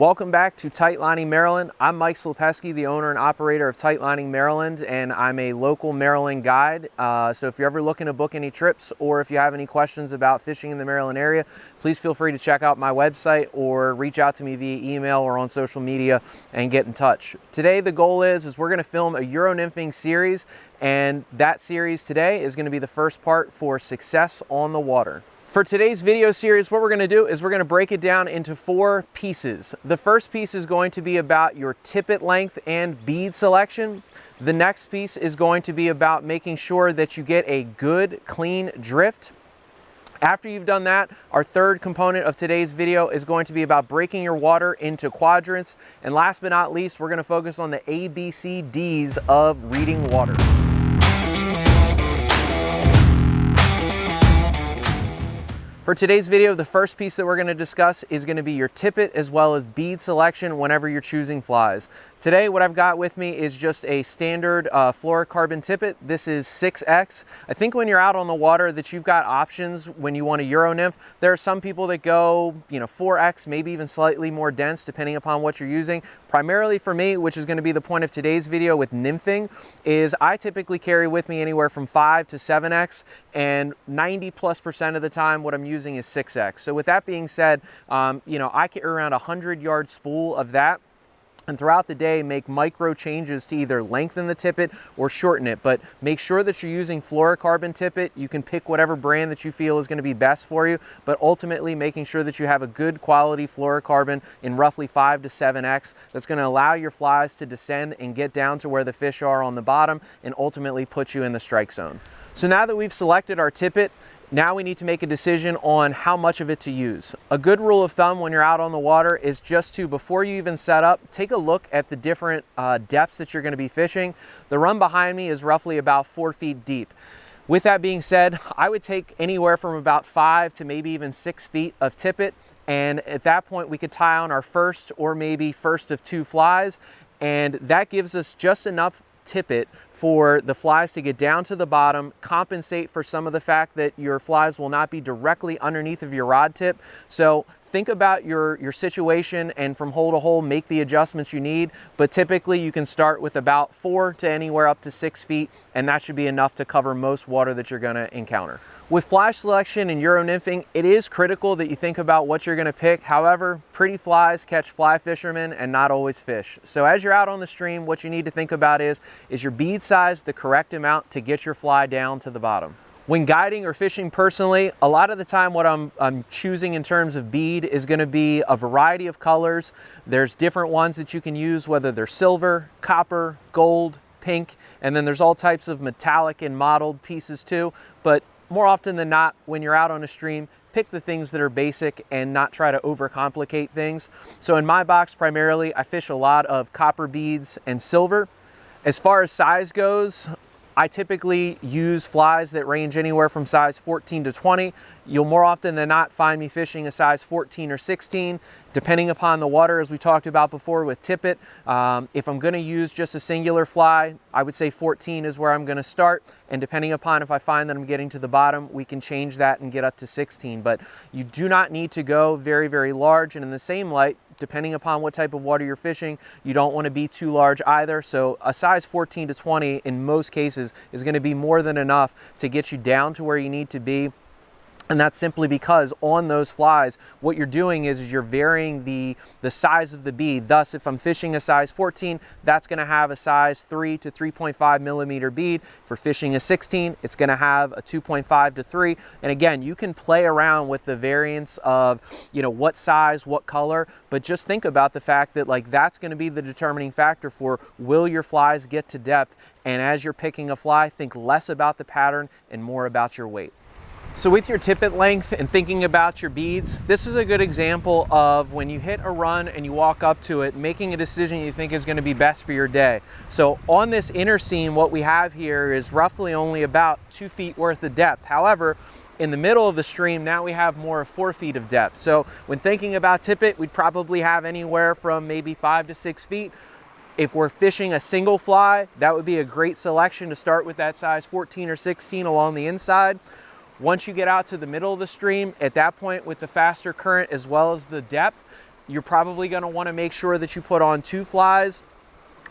Welcome back to Tight Lining Maryland. I'm Mike Slepesky, the owner and operator of Tight Lining Maryland, and I'm a local Maryland guide. So if you're ever looking to book any trips or if you have any questions about fishing in the Maryland area, please feel free to check out my website or reach out to me via email or on social media and get in touch. Today the goal is we're going to film a Euro Nymphing series, and that series today is going to be the first part for Success on the Water. For today's video series, what we're going to do is we're going to break it down into 4 pieces. The first piece is going to be about your tippet length and bead selection. The next piece is going to be about making sure that you get a good, clean drift. After you've done that, our third component of today's video is going to be about breaking your water into quadrants. And last but not least, we're going to focus on the ABCDs of reading water. For today's video, the first piece that we're going to discuss is going to be your tippet as well as bead selection whenever you're choosing flies. Today, what I've got with me is just a standard fluorocarbon tippet. This is 6X. I think when you're out on the water that you've got options when you want a Euro Nymph. There are some people that go, 4X, maybe even slightly more dense depending upon what you're using. Primarily for me, which is going to be the point of today's video with nymphing, is I typically carry with me anywhere from 5 to 7X, and 90+% of the time what I'm using is 6X. So with that being said, I carry around a 100-yard spool of that, and throughout the day make micro changes to either lengthen the tippet or shorten it. But make sure that you're using fluorocarbon tippet. You can pick whatever brand that you feel is going to be best for you, but ultimately making sure that you have a good quality fluorocarbon in roughly 5 to 7X that's going to allow your flies to descend and get down to where the fish are on the bottom and ultimately put you in the strike zone. So now that we've selected our tippet, now we need to make a decision on how much of it to use. A good rule of thumb when you're out on the water is just to, before you even set up, take a look at the different depths that you're going to be fishing. The run behind me is roughly about 4 feet deep. With that being said, I would take anywhere from about 5 to maybe even 6 feet of tippet, and at that point we could tie on our first or maybe first of 2 flies, and that gives us just enough tippet for the flies to get down to the bottom, compensate for some of the fact that your flies will not be directly underneath of your rod tip. So think about your situation and from hole to hole make the adjustments you need, but typically you can start with about 4 to anywhere up to 6 feet, and that should be enough to cover most water that you're going to encounter. With fly selection and Euro nymphing, it is critical that you think about what you're going to pick. However, pretty flies catch fly fishermen and not always fish. So as you're out on the stream, what you need to think about is your bead size the correct amount to get your fly down to the bottom? When guiding or fishing personally, a lot of the time what I'm choosing in terms of bead is going to be a variety of colors. There's different ones that you can use, whether they're silver, copper, gold, pink, and then there's all types of metallic and mottled pieces too. But more often than not, when you're out on a stream, pick the things that are basic and not try to overcomplicate things. So in my box, primarily, I fish a lot of copper beads and silver. As far as size goes, I typically use flies that range anywhere from size 14 to 20. You'll more often than not find me fishing a size 14 or 16, depending upon the water, as we talked about before with tippet. If I'm going to use just a singular fly, I would say 14 is where I'm going to start. And depending upon if I find that I'm getting to the bottom, we can change that and get up to 16. But you do not need to go very, very large. And in the same light, depending upon what type of water you're fishing, you don't want to be too large either. So a size 14 to 20 in most cases is going to be more than enough to get you down to where you need to be. And that's simply because on those flies, what you're doing is you're varying the size of the bead. Thus, if I'm fishing a size 14, that's going to have a size 3 to 3.5 millimeter bead. For fishing a 16, it's going to have a 2.5 to 3. And again, you can play around with the variance of, what size, what color, but just think about the fact that that's going to be the determining factor for will your flies get to depth. And as you're picking a fly, think less about the pattern and more about your weight. So with your tippet length and thinking about your beads, this is a good example of when you hit a run and you walk up to it, making a decision you think is going to be best for your day. So on this inner seam, what we have here is roughly only about 2 feet worth of depth. However, in the middle of the stream, now we have more of 4 feet of depth. So when thinking about tippet, we'd probably have anywhere from maybe 5 to 6 feet. If we're fishing a single fly, that would be a great selection to start with that size 14 or 16 along the inside. Once you get out to the middle of the stream, at that point with the faster current as well as the depth, you're probably going to want to make sure that you put on 2 flies,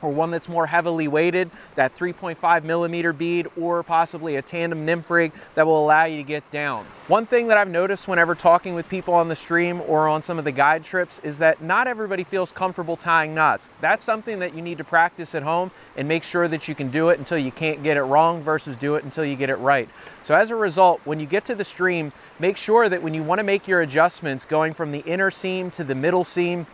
or one that's more heavily weighted, that 3.5 millimeter bead, or possibly a tandem nymph rig that will allow you to get down. One thing that I've noticed whenever talking with people on the stream or on some of the guide trips is that not everybody feels comfortable tying knots. That's something that you need to practice at home and make sure that you can do it until you can't get it wrong versus do it until you get it right. So as a result, when you get to the stream, make sure that when you want to make your adjustments going from the inner seam to the middle seam,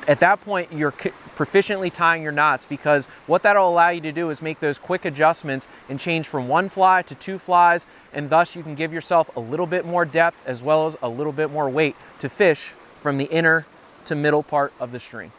at that point, you're proficiently tying your knots, because what that'll allow you to do is make those quick adjustments and change from 1 fly to 2 flies, and thus you can give yourself a little bit more depth as well as a little bit more weight to fish from the inner to middle part of the stream.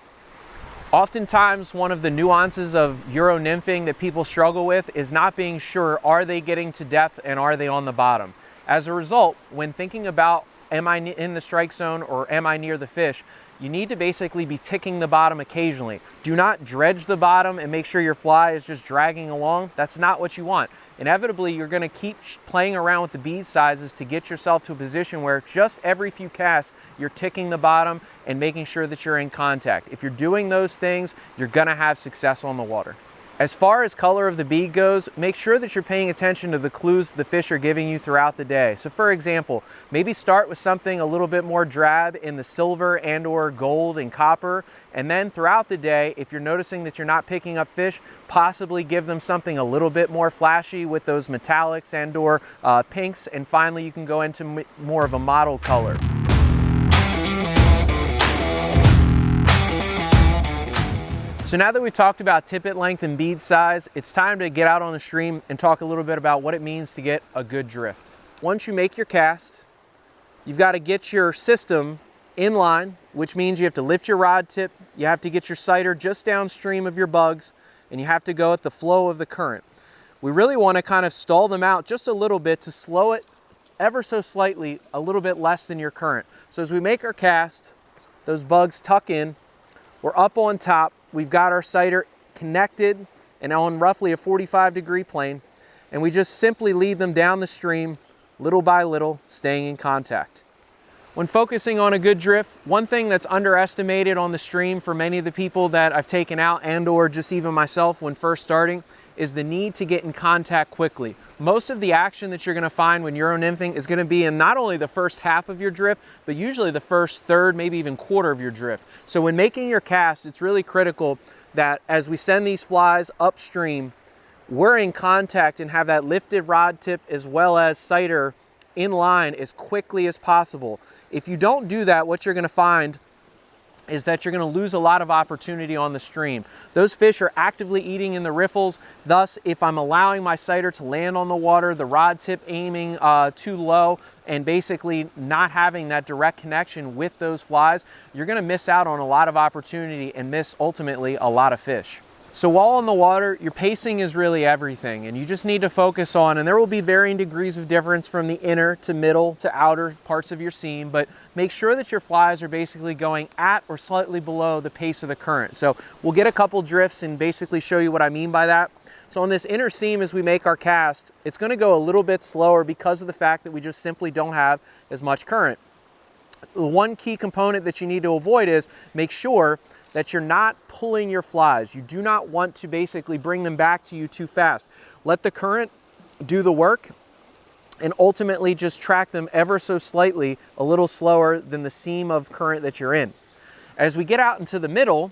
Oftentimes, one of the nuances of Euro nymphing that people struggle with is not being sure, are they getting to depth and are they on the bottom? As a result, when thinking about, am I in the strike zone or am I near the fish, you need to basically be ticking the bottom occasionally. Do not dredge the bottom and make sure your fly is just dragging along. That's not what you want. Inevitably, you're going to keep playing around with the bead sizes to get yourself to a position where just every few casts, you're ticking the bottom and making sure that you're in contact. If you're doing those things, you're going to have success on the water. As far as color of the bead goes, make sure that you're paying attention to the clues the fish are giving you throughout the day. So for example, maybe start with something a little bit more drab in the silver and or gold and copper, and then throughout the day, if you're noticing that you're not picking up fish, possibly give them something a little bit more flashy with those metallics and or pinks, and finally you can go into more of a mottled color. So now that we've talked about tippet length and bead size, it's time to get out on the stream and talk a little bit about what it means to get a good drift. Once you make your cast, you've got to get your system in line, which means you have to lift your rod tip, you have to get your sighter just downstream of your bugs, and you have to go at the flow of the current. We really want to kind of stall them out just a little bit to slow it ever so slightly, a little bit less than your current. So as we make our cast, those bugs tuck in, we're up on top, we've got our sighter connected and on roughly a 45-degree plane, and we just simply lead them down the stream little by little, staying in contact. When focusing on a good drift, one thing that's underestimated on the stream for many of the people that I've taken out and or just even myself when first starting is the need to get in contact quickly. Most of the action that you're going to find when Euro nymphing is going to be in not only the first half of your drift, but usually the first third, maybe even quarter of your drift. So when making your cast, it's really critical that as we send these flies upstream, we're in contact and have that lifted rod tip as well as sighter in line as quickly as possible. If you don't do that, what you're going to find is that you're going to lose a lot of opportunity on the stream. Those fish are actively eating in the riffles. Thus, if I'm allowing my sighter to land on the water, the rod tip aiming too low, and basically not having that direct connection with those flies, you're going to miss out on a lot of opportunity and miss ultimately a lot of fish. So while on the water, your pacing is really everything, and you just need to focus on, and there will be varying degrees of difference from the inner to middle to outer parts of your seam, but make sure that your flies are basically going at or slightly below the pace of the current. So we'll get a couple drifts and basically show you what I mean by that. So on this inner seam, as we make our cast, it's going to go a little bit slower because of the fact that we just simply don't have as much current. The one key component that you need to avoid is make sure that you're not pulling your flies. You do not want to basically bring them back to you too fast. Let the current do the work and ultimately just track them ever so slightly, a little slower than the seam of current that you're in. As we get out into the middle,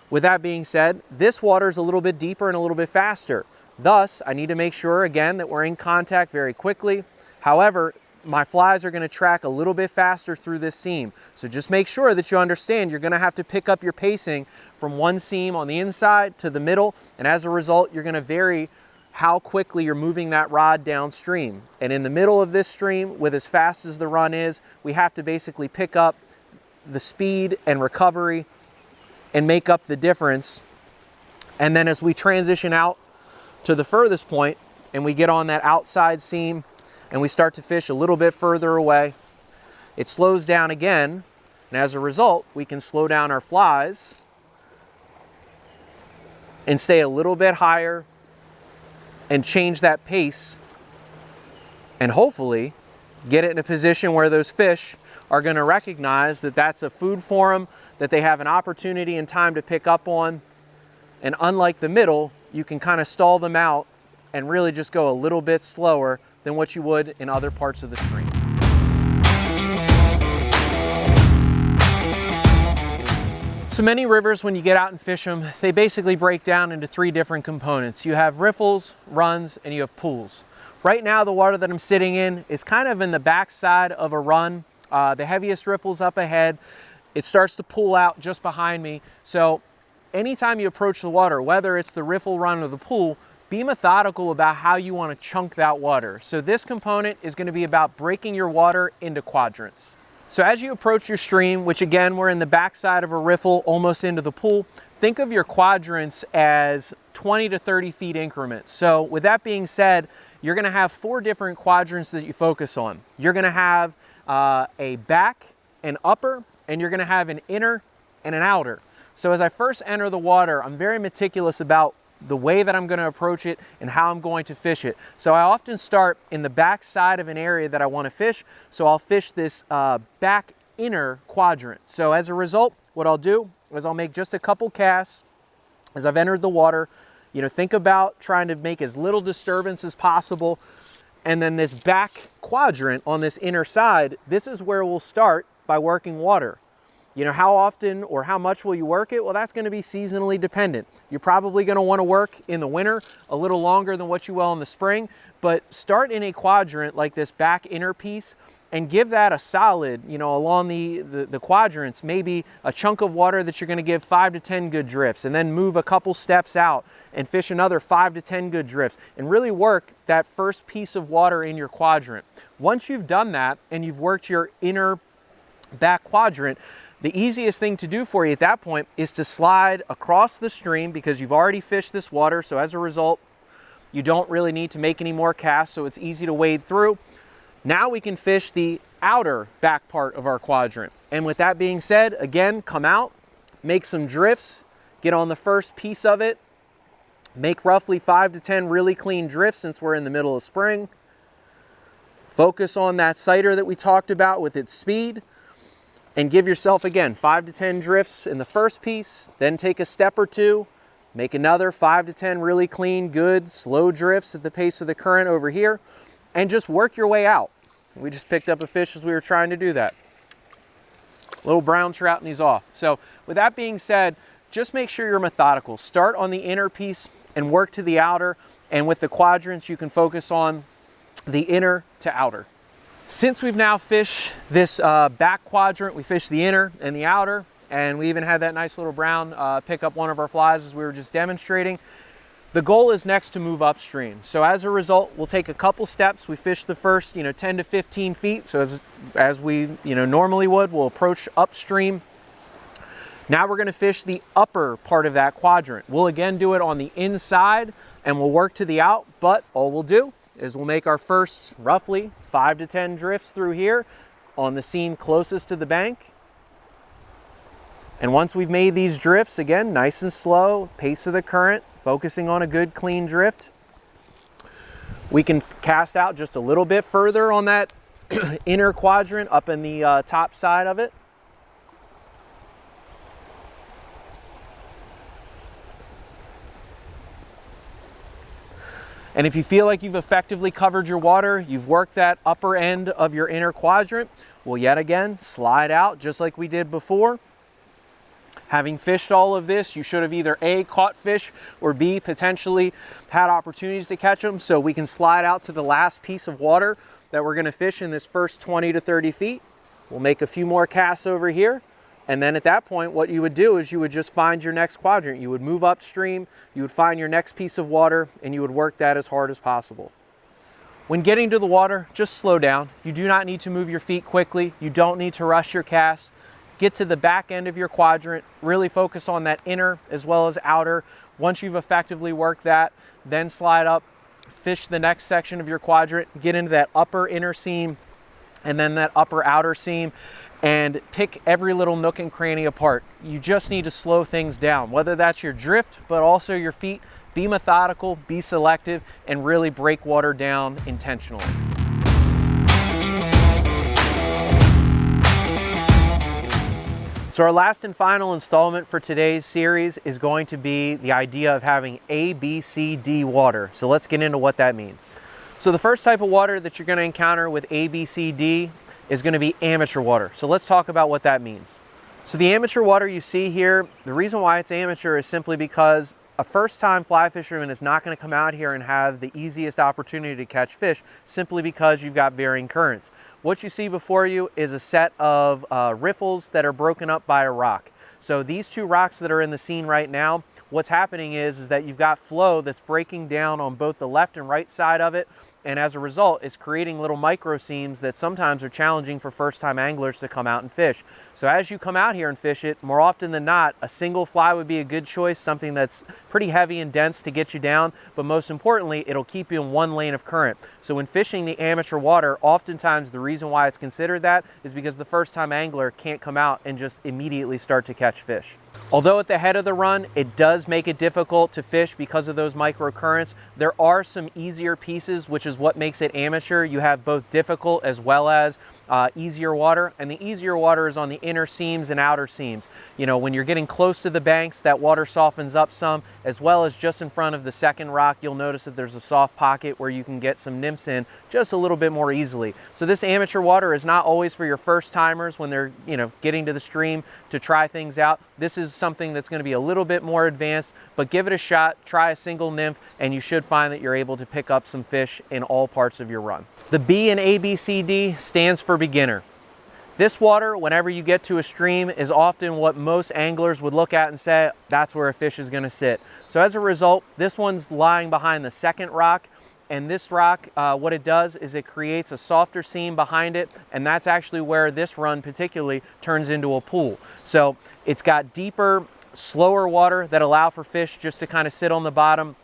with that being said, this water is a little bit deeper and a little bit faster. Thus, I need to make sure again that we're in contact very quickly. However, my flies are going to track a little bit faster through this seam. So just make sure that you understand you're going to have to pick up your pacing from one seam on the inside to the middle, and as a result, you're going to vary how quickly you're moving that rod downstream. And in the middle of this stream, with as fast as the run is, we have to basically pick up the speed and recovery and make up the difference. And then as we transition out to the furthest point and we get on that outside seam, and we start to fish a little bit further away, it slows down again, and as a result, we can slow down our flies and stay a little bit higher and change that pace and hopefully get it in a position where those fish are going to recognize that that's a food for them, that they have an opportunity and time to pick up on. And unlike the middle, you can kind of stall them out and really just go a little bit slower than what you would in other parts of the stream. So many rivers, when you get out and fish them, they basically break down into 3 different components. You have riffles, runs, and you have pools. Right now, the water that I'm sitting in is kind of in the backside of a run. The heaviest riffle's up ahead. It starts to pool out just behind me. So anytime you approach the water, whether it's the riffle, run, or the pool, be methodical about how you want to chunk that water. So this component is going to be about breaking your water into quadrants. So as you approach your stream, which again, we're in the backside of a riffle, almost into the pool, think of your quadrants as 20 to 30 feet increments. So with that being said, you're going to have 4 different quadrants that you focus on. You're going to have a back, an upper, and you're going to have an inner and an outer. So as I first enter the water, I'm very meticulous about the way that I'm going to approach it and how I'm going to fish it. So I often start in the back side of an area that I want to fish. So I'll fish this back inner quadrant. So as a result, what I'll do is I'll make just a couple casts as I've entered the water. You know, think about trying to make as little disturbance as possible. And then this back quadrant on this inner side, this is where we'll start by working water. You know, how often or how much will you work it? Well, that's going to be seasonally dependent. You're probably going to want to work in the winter a little longer than what you will in the spring, but start in a quadrant like this back inner piece and give that a solid, you know, along the quadrants, maybe a chunk of water that you're going to give 5 to 10 good drifts, and then move a couple steps out and fish another 5 to 10 good drifts, and really work that first piece of water in your quadrant. Once you've done that and you've worked your inner back quadrant, the easiest thing to do for you at that point is to slide across the stream, because you've already fished this water. So as a result, you don't really need to make any more casts, so it's easy to wade through. Now we can fish the outer back part of our quadrant. And with that being said, again, come out, make some drifts, get on the first piece of it, make roughly 5 to 10 really clean drifts since we're in the middle of spring. Focus on that sighter that we talked about with its speed. And give yourself, again, 5 to 10 drifts in the first piece, then take a step or 2, make another 5 to 10 really clean, good, slow drifts at the pace of the current over here, and just work your way out. We just picked up a fish as we were trying to do that. Little brown trout, and he's off. So with that being said, just make sure you're methodical. Start on the inner piece and work to the outer, and with the quadrants, you can focus on the inner to outer. Since we've now fished this back quadrant, we fished the inner and the outer, and we even had that nice little brown pick up one of our flies as we were just demonstrating. The goal is next to move upstream. So as a result, we'll take a couple steps. We fish the first, 10 to 15 feet. So as we, normally would, we'll approach upstream. Now we're gonna fish the upper part of that quadrant. We'll again do it on the inside, and we'll work to the out, but all we'll do is we'll make our first roughly 5 to 10 drifts through here on the seam closest to the bank. And once we've made these drifts, again, nice and slow, pace of the current, focusing on a good clean drift, we can cast out just a little bit further on that inner quadrant up in the top side of it. And if you feel like you've effectively covered your water, you've worked that upper end of your inner quadrant, well, yet again, slide out just like we did before. Having fished all of this, you should have either A, caught fish, or B, potentially had opportunities to catch them. So we can slide out to the last piece of water that we're gonna fish in this first 20 to 30 feet. We'll make a few more casts over here. And then at that point, what you would do is you would just find your next quadrant. You would move upstream, you would find your next piece of water, and you would work that as hard as possible. When getting to the water, just slow down. You do not need to move your feet quickly. You don't need to rush your cast. Get to the back end of your quadrant, really focus on that inner as well as outer. Once you've effectively worked that, then slide up, fish the next section of your quadrant, get into that upper inner seam, and then that upper outer seam, and pick every little nook and cranny apart. You just need to slow things down, whether that's your drift, but also your feet. Be methodical, be selective, and really break water down intentionally. So our last and final installment for today's series is going to be the idea of having A, B, C, D water. So let's get into what that means. So the first type of water that you're going to encounter with A, B, C, D is going to be amateur water. So let's talk about what that means. So the amateur water you see here, the reason why it's amateur is simply because a first-time fly fisherman is not going to come out here and have the easiest opportunity to catch fish simply because you've got varying currents. What you see before you is a set of riffles that are broken up by a rock. So these two rocks that are in the scene right now, what's happening is that you've got flow that's breaking down on both the left and right side of it, and as a result, it's creating little micro seams that sometimes are challenging for first-time anglers to come out and fish. So as you come out here and fish it, more often than not, a single fly would be a good choice, something that's pretty heavy and dense to get you down, but most importantly, it'll keep you in one lane of current. So when fishing the amateur water, oftentimes the reason why it's considered that is because the first-time angler can't come out and just immediately start to catch fish. Although at the head of the run, it does make it difficult to fish because of those microcurrents, there are some easier pieces, which is what makes it amateur. You have both difficult as well as easier water, and the easier water is on the inner seams and outer seams. You know, when you're getting close to the banks, that water softens up some, as well as just in front of the second rock, you'll notice that there's a soft pocket where you can get some nymphs in just a little bit more easily. So this amateur water is not always for your first timers when they're, you know, getting to the stream to try things out. This is something that's going to be a little bit more advanced, but give it a shot, try a single nymph, and you should find that you're able to pick up some fish in all parts of your run. The B in ABCD stands for beginner. This water, whenever you get to a stream, is often what most anglers would look at and say, that's where a fish is going to sit. So as a result, this one's lying behind the second rock. And this rock, what it does is it creates a softer seam behind it, and that's actually where this run particularly turns into a pool. So it's got deeper, slower water that allow for fish just to kind of sit on the bottom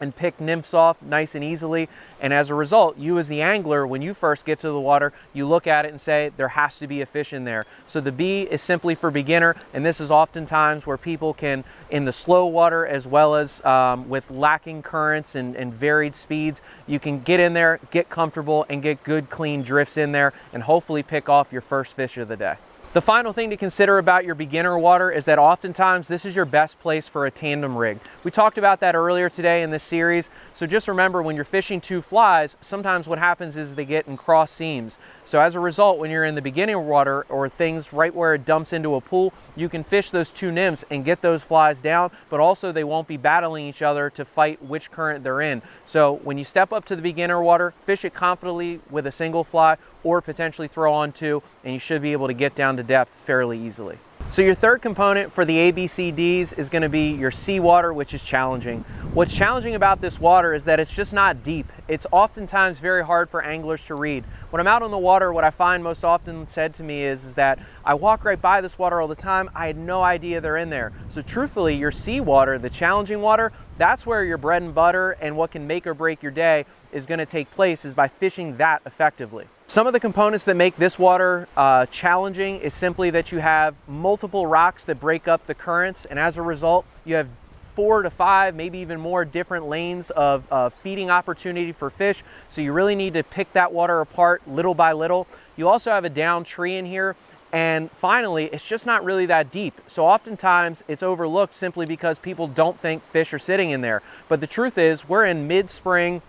and pick nymphs off nice and easily. And as a result, you as the angler, when you first get to the water, you look at it and say, there has to be a fish in there. So the B is simply for beginner, and this is oftentimes where people can, in the slow water as well as with lacking currents and varied speeds, you can get in there, get comfortable, and get good clean drifts in there, and hopefully pick off your first fish of the day. The final thing to consider about your beginner water is that oftentimes this is your best place for a tandem rig. We talked about that earlier today in this series, so just remember when you're fishing two flies, sometimes what happens is they get in cross seams. So as a result, when you're in the beginning water or things right where it dumps into a pool, you can fish those two nymphs and get those flies down, but also they won't be battling each other to fight which current they're in. So when you step up to the beginner water, fish it confidently with a single fly or potentially throw on two, and you should be able to get down to depth fairly easily. So your third component for the ABCDs is going to be your seawater, which is challenging. What's challenging about this water is that it's just not deep. It's oftentimes very hard for anglers to read. When I'm out on the water, what I find most often said to me is that I walk right by this water all the time. I had no idea they're in there. So truthfully, your seawater, the challenging water, that's where your bread and butter and what can make or break your day is going to take place, is by fishing that effectively. Some of the components that make this water challenging is simply that you have multiple rocks that break up the currents, and as a result, you have 4 to 5, maybe even more different lanes of feeding opportunity for fish. So you really need to pick that water apart little by little. You also have a downed tree in here. And finally, it's just not really that deep. So oftentimes it's overlooked simply because people don't think fish are sitting in there. But the truth is, we're in mid-spring.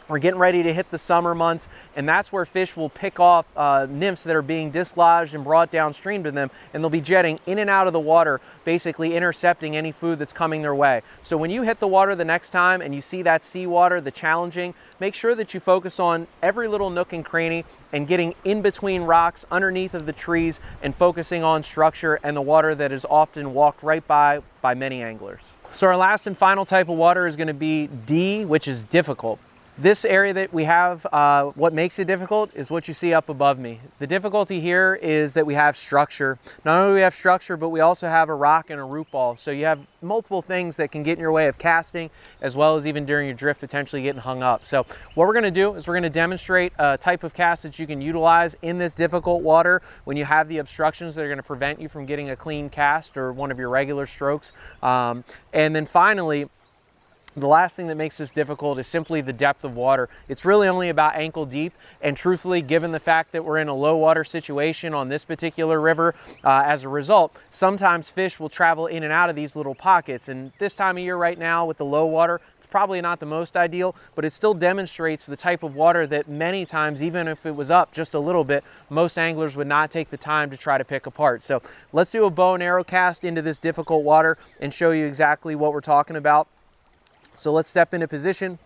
We're getting ready to hit the summer months, and that's where fish will pick off nymphs that are being dislodged and brought downstream to them, and they'll be jetting in and out of the water, basically intercepting any food that's coming their way. So when you hit the water the next time and you see that seawater, the challenging, make sure that you focus on every little nook and cranny and getting in between rocks, underneath of the trees, and focusing on structure and the water that is often walked right by many anglers. So our last and final type of water is going to be D, which is difficult. This area that we have, what makes it difficult is what you see up above me. The difficulty here is that we have structure. Not only do we have structure, but we also have a rock and a root ball. So you have multiple things that can get in your way of casting, as well as even during your drift potentially getting hung up. So what we're going to do is we're going to demonstrate a type of cast that you can utilize in this difficult water when you have the obstructions that are going to prevent you from getting a clean cast or one of your regular strokes. And then finally, The last thing that makes this difficult is simply the depth of water. It's really only about ankle deep, and truthfully, given the fact that we're in a low water situation on this particular river, as a result, sometimes fish will travel in and out of these little pockets. And this time of year right now with the low water, it's probably not the most ideal, but it still demonstrates the type of water that many times, even if it was up just a little bit, most anglers would not take the time to try to pick apart. So let's do a bow and arrow cast into this difficult water and show you exactly what we're talking about. So let's step into position.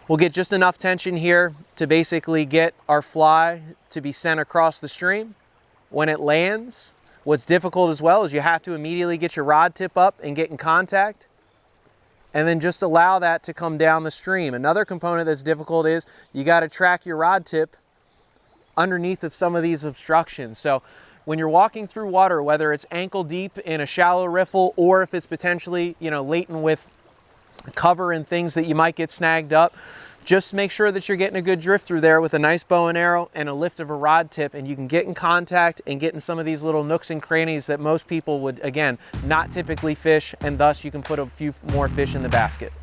We'll get just enough tension here to basically get our fly to be sent across the stream. When it lands, what's difficult as well is you have to immediately get your rod tip up and get in contact, and then just allow that to come down the stream. Another component that's difficult is you got to track your rod tip underneath of some of these obstructions. So when you're walking through water, whether it's ankle deep in a shallow riffle or if it's potentially, latent with cover and things that you might get snagged up, just make sure that you're getting a good drift through there with a nice bow and arrow and a lift of a rod tip, and you can get in contact and get in some of these little nooks and crannies that most people would, again, not typically fish, and thus you can put a few more fish in the basket.